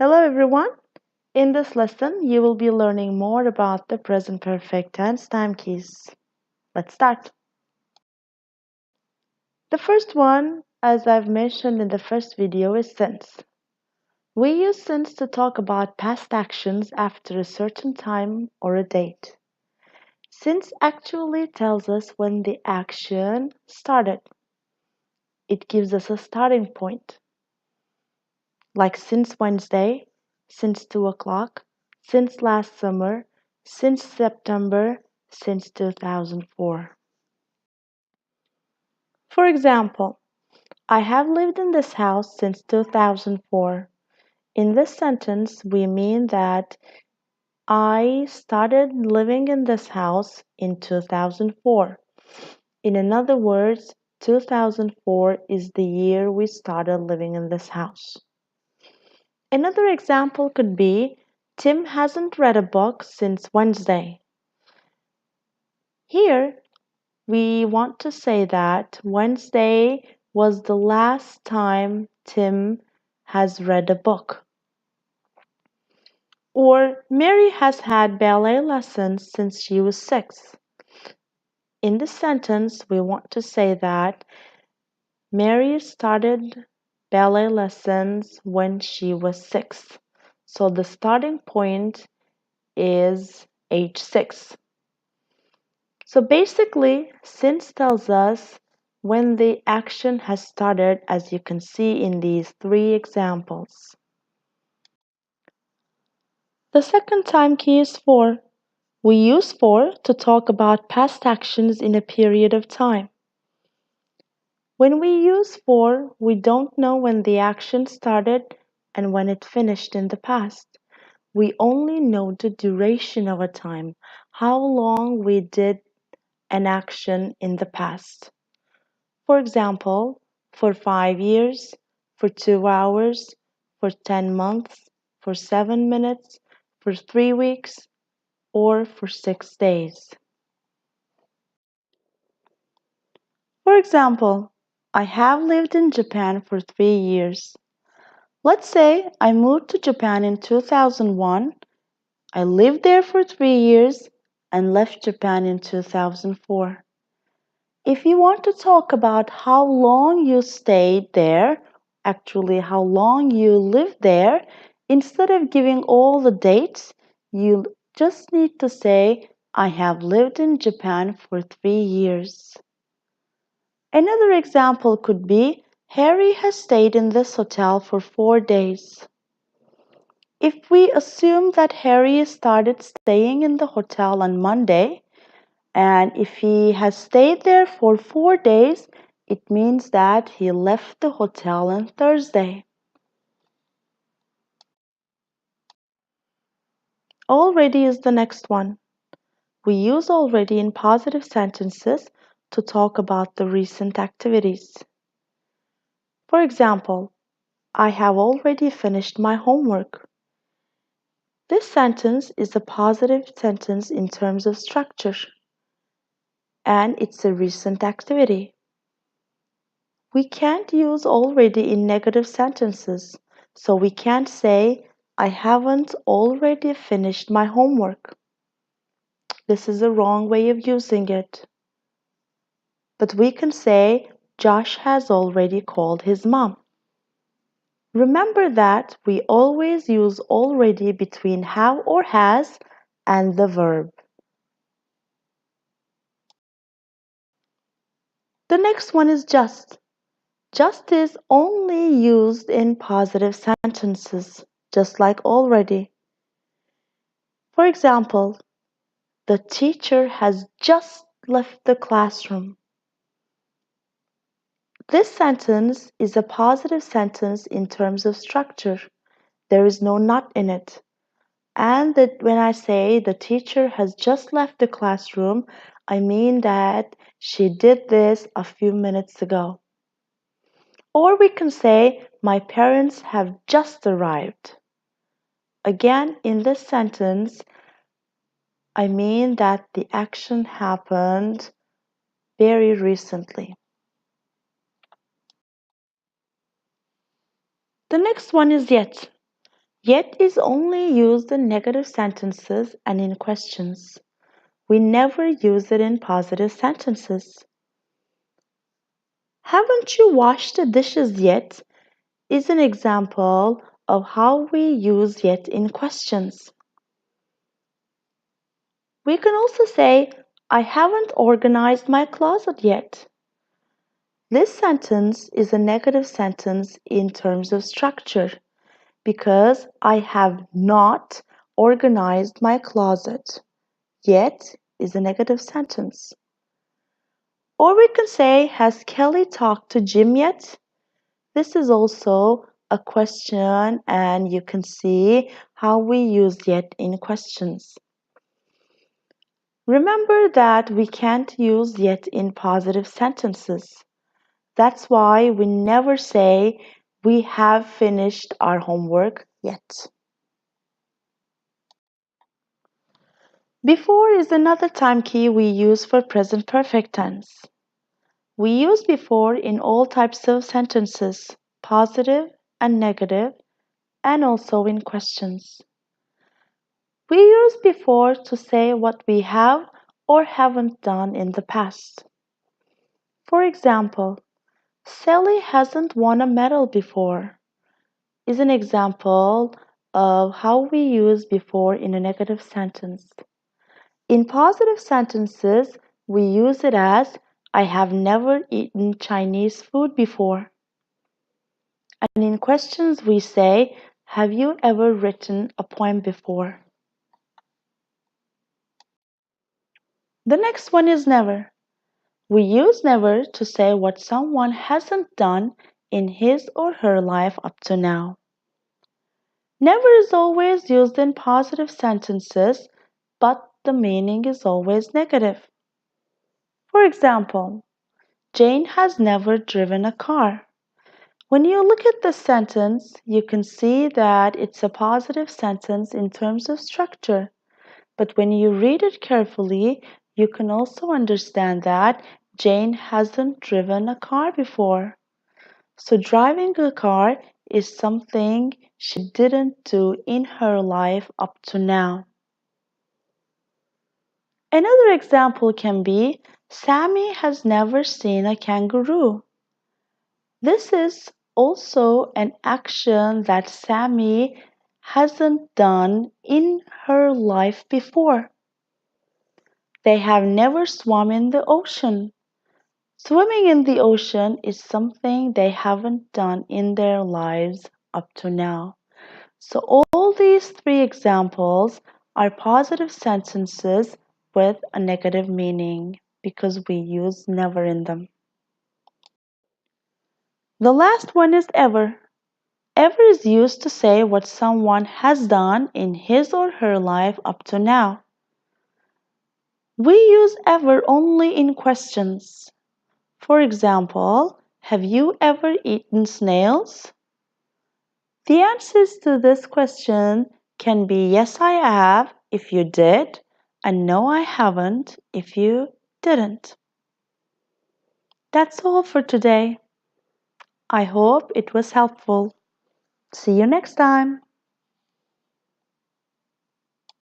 Hello everyone. In this lesson, you will be learning more about the present perfect tense time keys. Let's start. The first one, as I've mentioned in the first video, is since. We use since to talk about past actions after a certain time or a date. Since actually tells us when the action started. It gives us a starting point. Like since Wednesday, since 2 o'clock, since last summer, since September, since 2004. For example, I have lived in this house since 2004. In this sentence, we mean that I started living in this house in 2004. In other words, 2004 is the year we started living in this house. Another example could be Tim hasn't read a book since Wednesday. Here, we want to say that Wednesday was the last time Tim has read a book. Or Mary has had ballet lessons since she was 6. In this sentence, we want to say that Mary started ballet lessons when she was 6. So the starting point is age 6. So basically, since tells us when the action has started, as you can see in these 3 examples. The second time key is for. We use for to talk about past actions in a period of time. When we use for, we don't know when the action started and when it finished in the past. We only know the duration of a time, how long we did an action in the past. For example, for 5 years, for 2 hours, for 10 months, for 7 minutes, for 3 weeks, or for 6 days. For example, I have lived in Japan for 3 years. Let's say I moved to Japan in 2001. I lived there for 3 years and left Japan in 2004. If you want to talk about how long you stayed there, actually how long you lived there, instead of giving all the dates, you just need to say, I have lived in Japan for 3 years. Another example could be, Harry has stayed in this hotel for 4 days. If we assume that Harry started staying in the hotel on Monday, and if he has stayed there for 4 days, it means that he left the hotel on Thursday. Already is the next one. We use already in positive sentences to talk about the recent activities. For example, I have already finished my homework. This sentence is a positive sentence in terms of structure, and it's a recent activity. We can't use already in negative sentences, so we can't say, I haven't already finished my homework. This is a wrong way of using it. But we can say, Josh has already called his mom. Remember that we always use already between have or has and the verb. The next one is just. Just is only used in positive sentences, just like already. For example, the teacher has just left the classroom. This sentence is a positive sentence in terms of structure. There is no not in it. And that when I say the teacher has just left the classroom, I mean that she did this a few minutes ago. Or we can say, my parents have just arrived. Again, in this sentence, I mean that the action happened very recently. The next one is yet. Yet is only used in negative sentences and in questions. We never use it in positive sentences. Haven't you washed the dishes yet? Is an example of how we use yet in questions. We can also say, I haven't organized my closet yet. This sentence is a negative sentence in terms of structure because I have not organized my closet. Yet is a negative sentence. Or we can say, has Kelly talked to Jim yet? This is also a question, and you can see how we use yet in questions. Remember that we can't use yet in positive sentences. That's why we never say we have finished our homework yet. Before is another time key we use for present perfect tense. We use before in all types of sentences, positive and negative, and also in questions. We use before to say what we have or haven't done in the past. For example, Sally hasn't won a medal before is an example of how we use before in a negative sentence. In positive sentences, we use it as I have never eaten Chinese food before. And in questions, we say, have you ever written a poem before? The next one is never. We use never to say what someone hasn't done in his or her life up to now. Never is always used in positive sentences, but the meaning is always negative. For example, Jane has never driven a car. When you look at the sentence, you can see that it's a positive sentence in terms of structure. But when you read it carefully, you can also understand that Jane hasn't driven a car before. So driving a car is something she didn't do in her life up to now. Another example can be Sammy has never seen a kangaroo. This is also an action that Sammy hasn't done in her life before. They have never swum in the ocean. Swimming in the ocean is something they haven't done in their lives up to now. So, all these three examples are positive sentences with a negative meaning because we use never in them. The last one is ever. Ever is used to say what someone has done in his or her life up to now. We use ever only in questions. For example, have you ever eaten snails? The answers to this question can be yes, I have if you did, and no, I haven't if you didn't. That's all for today. I hope it was helpful. See you next time.